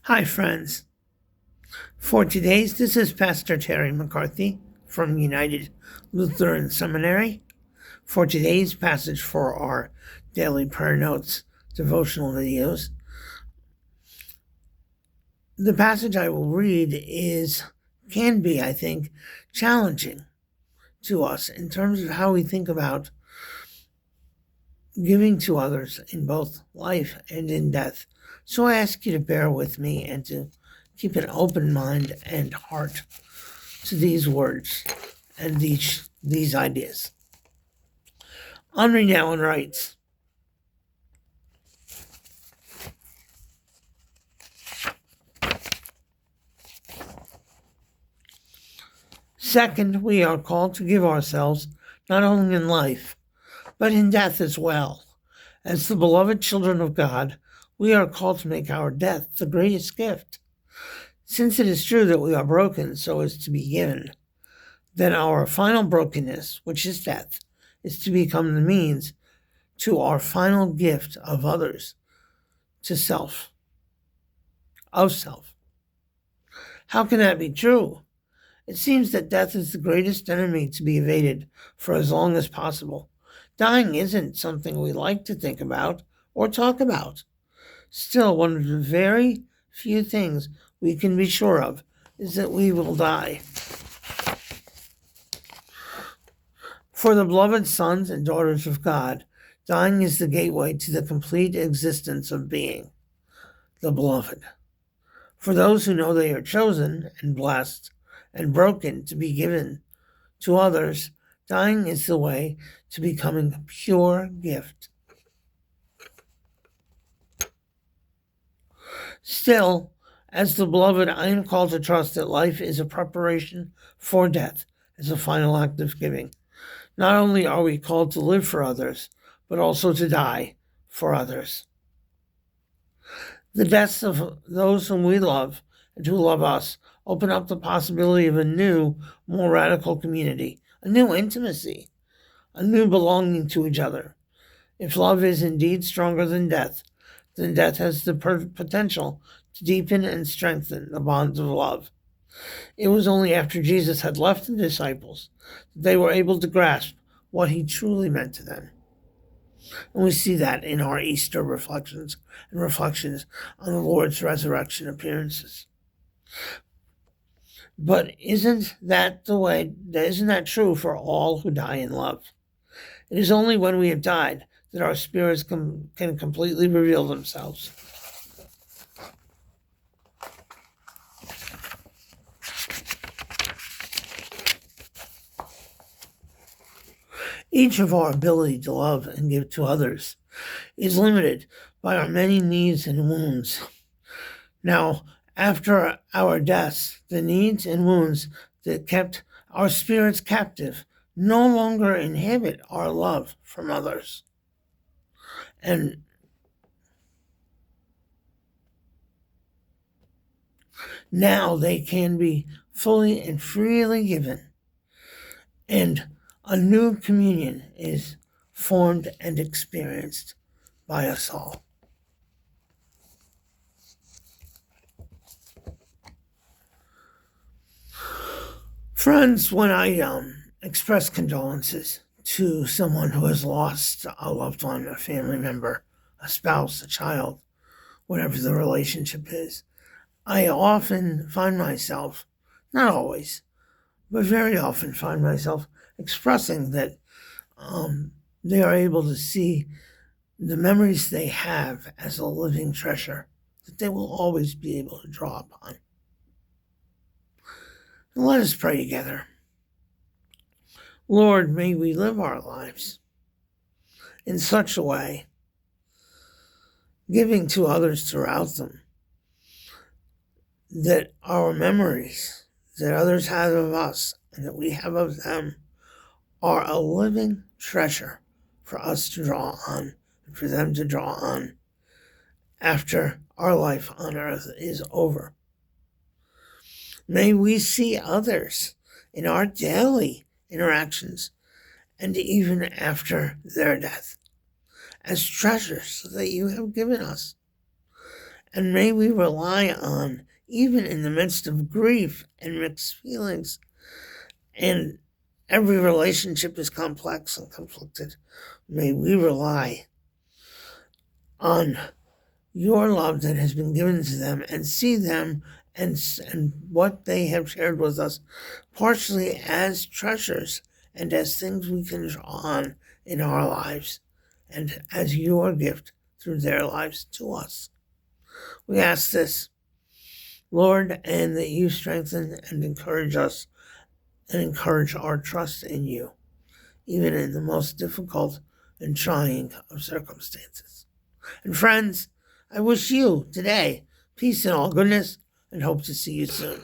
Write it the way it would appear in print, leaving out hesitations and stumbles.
Hi, friends. This is Pastor Terry McCarthy from United Lutheran Seminary. For today's passage for our daily prayer notes devotional videos, the passage I will read can be, I think, challenging to us in terms of how we think about giving to others in both life and in death. So I ask you to bear with me and to keep an open mind and heart to these words and these ideas. Henri Nouwen writes, "Second, we are called to give ourselves not only in life, but in death as well. As the beloved children of God, we are called to make our death the greatest gift. Since it is true that we are broken so as to be given, then our final brokenness, which is death, is to become the means to our final gift of others, of self. How can that be true? It seems that death is the greatest enemy to be evaded for as long as possible. Dying isn't something we like to think about or talk about. Still, one of the very few things we can be sure of is that we will die. For the beloved sons and daughters of God, dying is the gateway to the complete existence of being, the beloved. For those who know they are chosen and blessed and broken to be given to others, dying is the way to becoming a pure gift. Still, as the beloved, I am called to trust that life is a preparation for death as a final act of giving. Not only are we called to live for others, but also to die for others. The deaths of those whom we love and who love us open up the possibility of a new, more radical community, a new intimacy, a new belonging to each other. If love is indeed stronger than death, then death has the potential to deepen and strengthen the bonds of love. It was only after Jesus had left the disciples that they were able to grasp what he truly meant to them. And we see that in our Easter reflections on the Lord's resurrection appearances. But isn't that true for all who die in love? It is only when we have died that our spirits can completely reveal themselves. Each of our ability to love and give to others is limited by our many needs and wounds. Now, after our deaths, the needs and wounds that kept our spirits captive no longer inhibit our love from others. And now they can be fully and freely given. And a new communion is formed and experienced by us all. Friends, when I express condolences to someone who has lost a loved one, a family member, a spouse, a child, whatever the relationship is, I often find myself, not always, but very often find myself expressing that they are able to see the memories they have as a living treasure that they will always be able to draw upon. And let us pray together. Lord, may we live our lives in such a way, giving to others throughout them, that our memories that others have of us and that we have of them are a living treasure for us to draw on and for them to draw on after our life on earth is over. May we see others in our daily interactions and even after their death as treasures that you have given us, And may we rely on, even in the midst of grief and mixed feelings, and every relationship is complex and conflicted, may we rely on your love that has been given to them and see them and what they have shared with us partially as treasures and as things we can draw on in our lives and as your gift through their lives to us. We ask this, Lord, and that you strengthen and encourage us and encourage our trust in you, even in the most difficult and trying of circumstances. And friends, I wish you today peace and all goodness and hope to see you soon.